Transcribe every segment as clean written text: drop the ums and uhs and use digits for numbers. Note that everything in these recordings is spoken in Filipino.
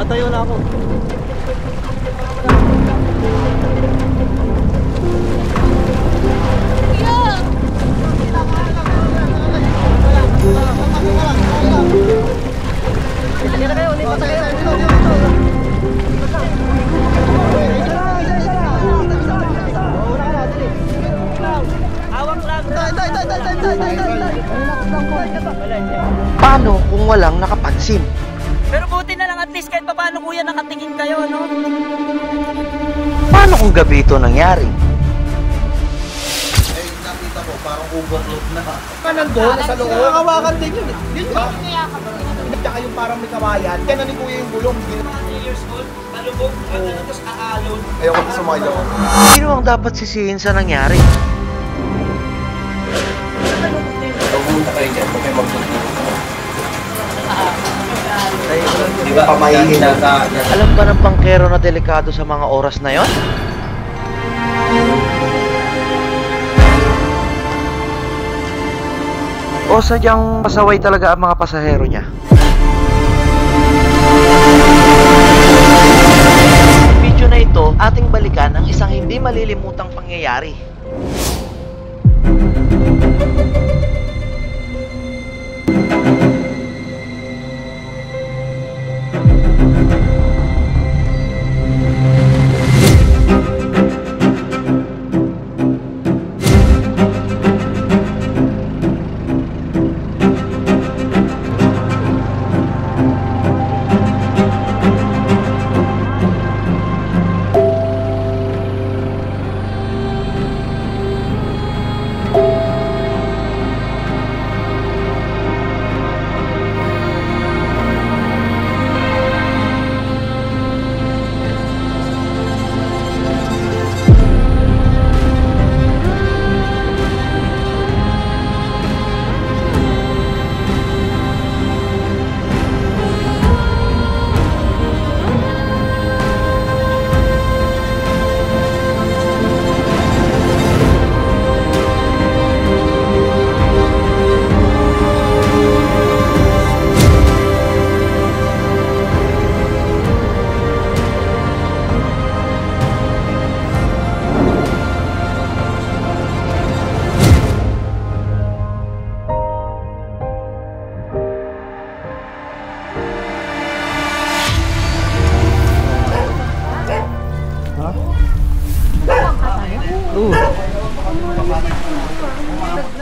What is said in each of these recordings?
Tatayo na ako. Sige na kayo, lipat na kayo. Paano kung walang nakapansin? Pero buti na lang at least kahit paano kuya nakatingin kayo, no? Paano kung gabi ito nangyari? Eh, nakita ko parang overload na. Nandun, sa loob. Nakawakan din yun. Yun ba? Tsaka yung parang may kawayan. Kaya na ni kuya yung gulong. 3 years old, malubog, tapos aalon. Ayoko na sumayo. Sino ang dapat sisihin sa nangyari? Pupunta kayo dyan, kung may magpunta. Di ba pamahihin na ka? Alam ba ng pangkero na delikado sa mga oras na yon? O sadyang pasaway talaga ang mga pasahero niya? Sa video na ito, ating balikan ang isang hindi malilimutang pangyayari.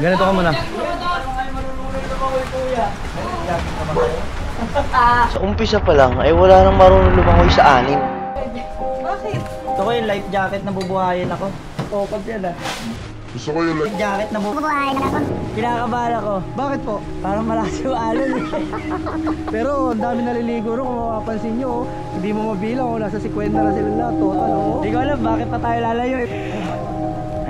Ganito ka muna. Sa umpisa pa lang ay wala nang marunong lumangoy sa anim. Bakit? Gusto ko yung life jacket na bubuhayin ako. Focus yan ah. Gusto ko yung Life jacket na bubuhayin ako. Kinakabahan ako. Bakit po? Parang malakas yung alon eh. Pero ang dami naliligo rin kung mapapansin nyo. Hindi mo mabilang kung nasa 50 na sila lahat. Total oh. Hindi ko alam bakit pa tayo lalayo eh.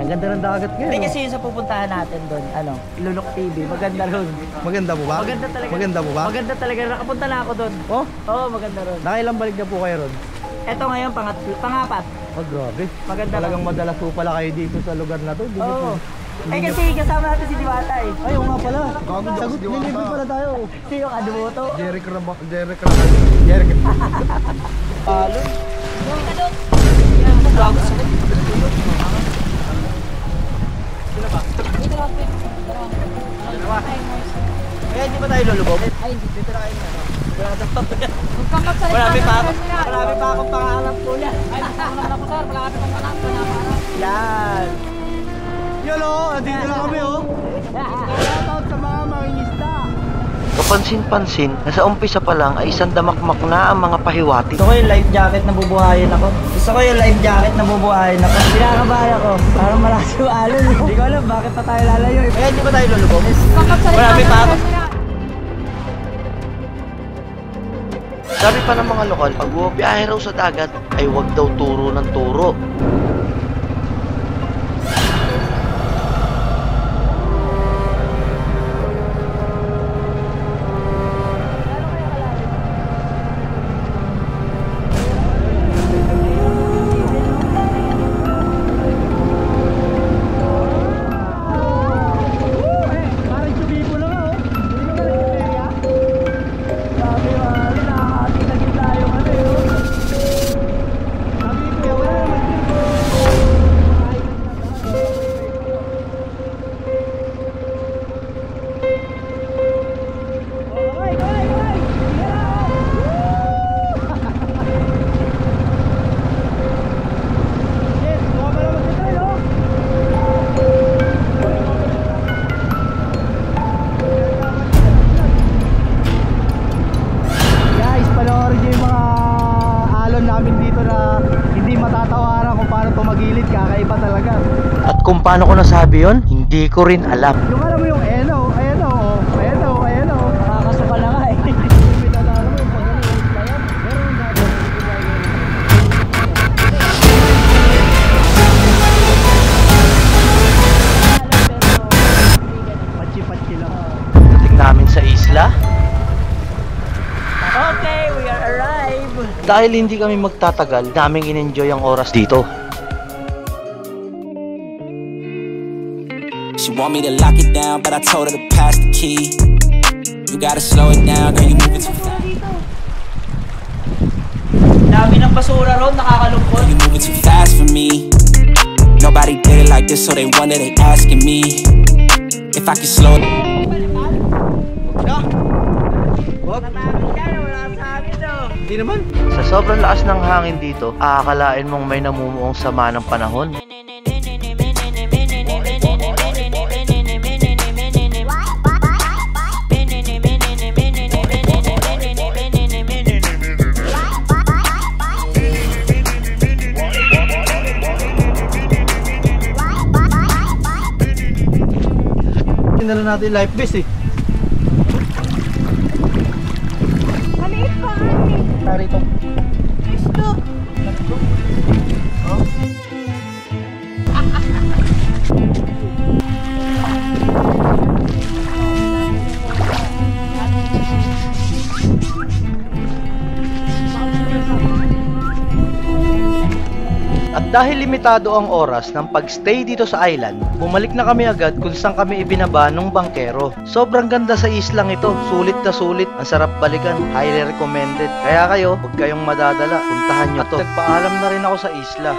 Ang ganda ng dagat ngayon. Hindi kasi yung sa pupuntahan natin doon, ano, Lulok TV, maganda ron. Maganda po ba? Maganda talaga. Maganda po ba? Maganda talaga. Nakapunta na ako doon. Oh? Oo, maganda ron. Nakailang balik na po kayo ron? Eto ngayon, pangapat. Oh, grabe. Maganda Talagang ron. madalas po pala kayo dito sa lugar na to. Oo. Eh kasi kasama natin si Diwata eh. Ay, oo nga pala. Gago, Sagot, Diwata. nilibre pala tayo. Sino ka, Dumoto? Jeric. Alon. Yung ka doon. Bago sa Kaya hindi ba tayo lulubog? Ay, hindi. Dito na kayo na. Marami pa akong pangarap ko yan. Ay, wala ko sir. Malapit akong pangarap. Yan. Yun oh, dito na kami oh. Shoutout sa mga mangingisda. Kapansin-pansin na sa umpisa pa lang ay isang damakmak na ang mga pahiwati. Gusto ko yung life jacket na bubuhayin ako. Gusto ko yung life jacket na bubuhayin ako. Kinakabahan ako. Parang malakas yung alon. Hindi ko alam bakit pa tayo lalayo. Kaya hindi ba tayo lulubog? Marami pa ako. Sabi pa ng mga lokal, pag bumabiyahe raw sa dagat ay huwag daw turo ng turo. kung paano ko nasabi yon, hindi ko rin alam. Yung alam mo yung ayan o, ayan o, ayan o, ayan o. Nakakasuka na nga eh. Pinalala mo yung pag ano yung playan. Meron ang gagawin. Patsi-patsi lang. Dating namin sa isla. Okay, we are arrived. Dahil hindi kami magtatagal, daming in-enjoy ang oras dito. She want me to lock it down, but I told her to pass the key. You gotta slow it down, girl, you moving too fast. Dami ng basura ron, nakakalungkot. You moving too fast for me. Nobody did it like this, so they wonder, they asking me if I can slow it. Hindi naman. Sa sobrang lakas ng hangin dito, aakalain mong may namumuong sama ng panahon. Tinala natin life vest eh. Maliit pa, ani. Narito. Gusto. At dahil limitado ang oras ng pagstay dito sa island, bumalik na kami agad kung saan kami ibinaba ng bangkero. Sobrang ganda sa islang ito, sulit na sulit, ang sarap balikan, highly recommended. Kaya kayo, huwag kayong madadala, puntahan nyo to. At nagpaalam na rin ako sa isla.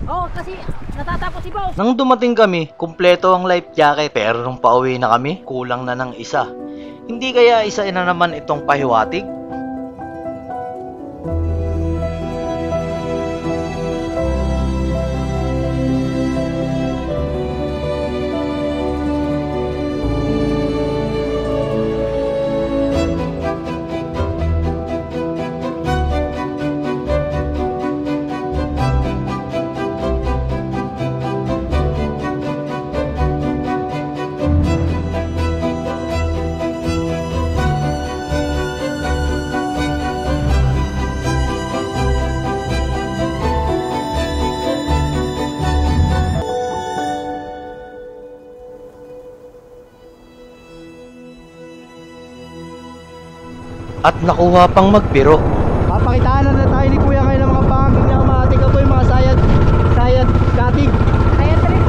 Oo, kasi natatapos si Boss. Nang dumating kami, kumpleto ang life jacket, pero nung pauwi na kami, kulang na ng isa. Hindi kaya isa na naman itong pahiwatig? At nakuha pang magbiro. Papakitaan na tayo ni Kuya ngayon ng mga pangking niya. Matik ako yung mga sayad katig. Kaya rin.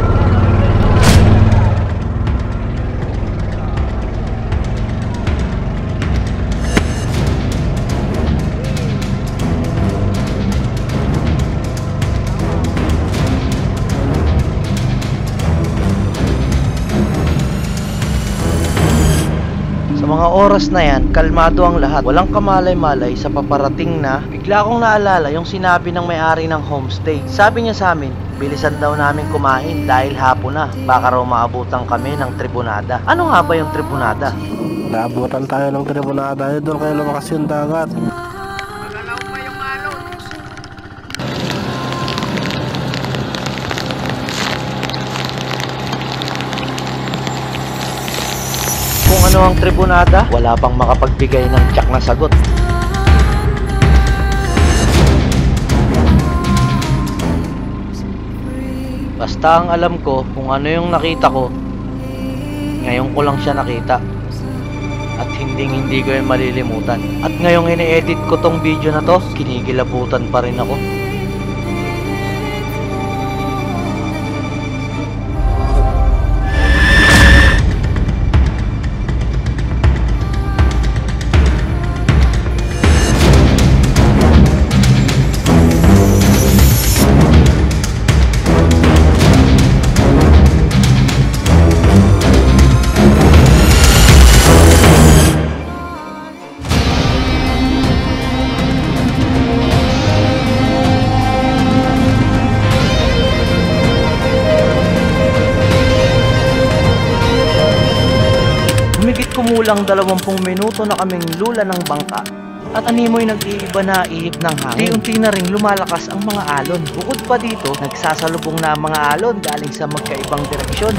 Sa mga oras na yan, kalmado ang lahat. Walang kamalay-malay sa paparating na. Bigla kong naalala yung sinabi ng may-ari ng homestay. Sabi niya sa amin, bilisan daw namin kumain dahil hapon na. Baka raw maabutan kami ng tribunada. Ano nga ba yung tribunada? Naabutan tayo ng tribunada doon kaya lumakas yung dagat. Kung ano ang tribunada, wala pang makapagbigay ng tiyak na sagot. Basta ang alam ko, kung ano yung nakita ko, ngayon ko lang siya nakita. At hindi ko yung malilimutan. At ngayong ini-edit ko tong video na to, kinikilabutan pa rin ako. Kumulang 20 minuto na kaming lula ng bangka. at animoy nag-iiba na ihip ng hangin. Unti na ring lumalakas ang mga alon. Bukod pa dito, nagsasalubong na ang mga alon galing sa magkaibang direksyon.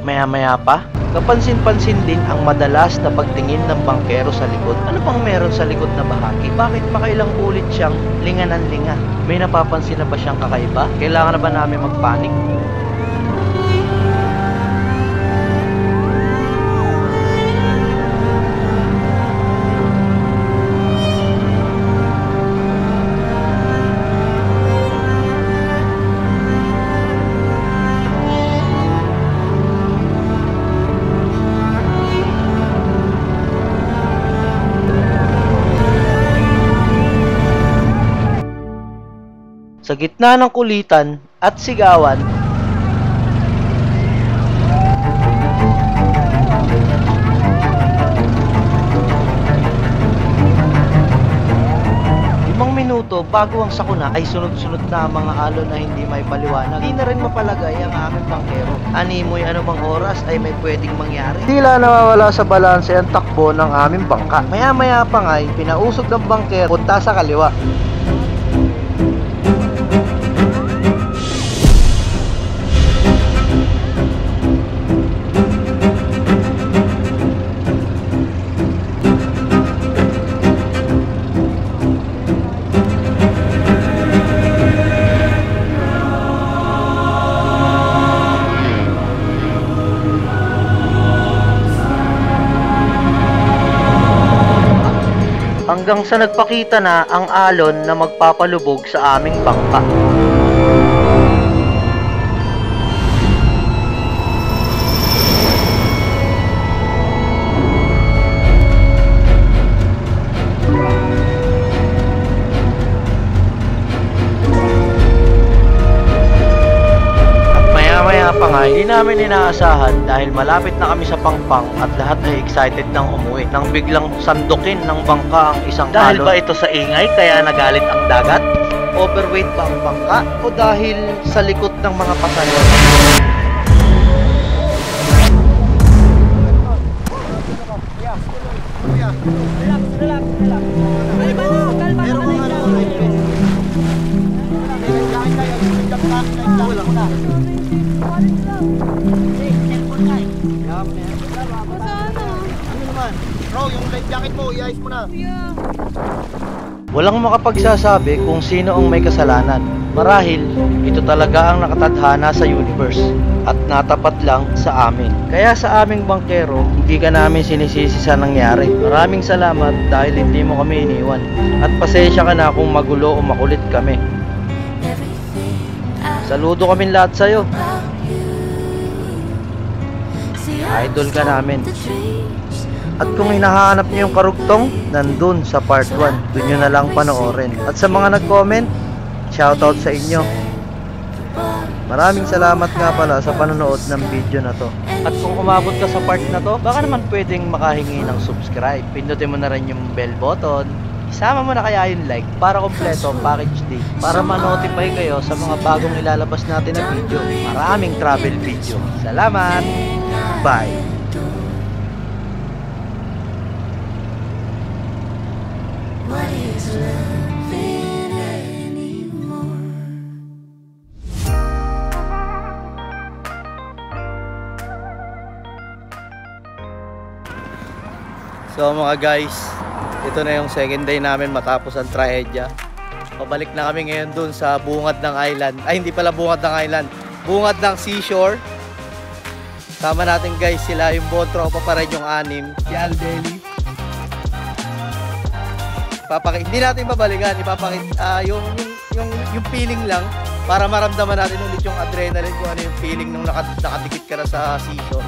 Maya-maya pa, kapansin-pansin din ang madalas na pagtingin ng bangkero sa likod. Ano bang meron sa likod na bahagi? Bakit makailang ulit siyang linga-linga? May napapansin na ba siyang kakaiba? Kailangan na ba namin magpanik? Sa gitna ng kulitan at sigawan, minuto bago ang sakuna ay sunod-sunod na ang mga alon na hindi may paliwanag. Hindi na rin mapalagay ang aming bangkero. Animoy anumang oras ay may pwedeng mangyari. Tila nawawala sa balanse ang takbo ng aming bangka. Maya-maya pa nga ay pinausog ng bangkero punta sa kaliwa. Hanggang sa nagpakita na ang alon na magpapalubog sa aming bangka. Pa nga, hindi namin inaasahan dahil malapit na kami sa Pangpang at lahat ay excited nang umuwi nang biglang sandukin ng bangka ang isang alon. Dahil ba ito sa ingay kaya nagalit ang dagat? Overweight ba ang bangka? O dahil sa likod ng mga pasahero? Bro, yung life jacket mo, iayos mo na. Walang makapagsasabi kung sino ang may kasalanan. Marahil, ito talaga ang nakatadhana sa universe at natapat lang sa amin. Kaya sa aming bangkero, hindi ka namin sinisisi sa nangyari. Maraming salamat dahil hindi mo kami iniwan. At pasensya ka na kung magulo o makulit kami. Saludo kami lahat sa'yo. Idol ka namin. At kung hinahanap niyo yung karugtong, nandun sa part 1. Doon nyo na lang panoorin. At sa mga nag-comment, shoutout sa inyo. Maraming salamat nga pala sa panonood ng video na to. At kung umabot ka sa part na to, baka naman pwedeng makahingi ng subscribe. Pindutin mo na rin yung bell button. Isama mo na kaya yung like para kompleto ang package day. Para ma-notify kayo sa mga bagong ilalabas natin na video. Maraming travel video. Salamat! Bye! What is loving anymore? So mga guys, ito na yung second day namin matapos ang trahedya. Pabalik na kami ngayon dun sa bungad ng island. Ay, hindi pala bungad ng island, bungad ng seashore. Tama natin guys, sila yung buong tropa pa rin yung 6, si Albeli. Hindi natin babalikan, yung feeling lang para maramdaman natin ulit yung adrenaline, kung ano yung feeling nung nakadikit ka na sa seashore.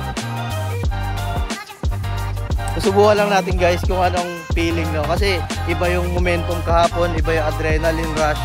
Susubukan lang natin guys kung anong feeling, no? Kasi iba yung momentum kahapon, iba yung adrenaline rush.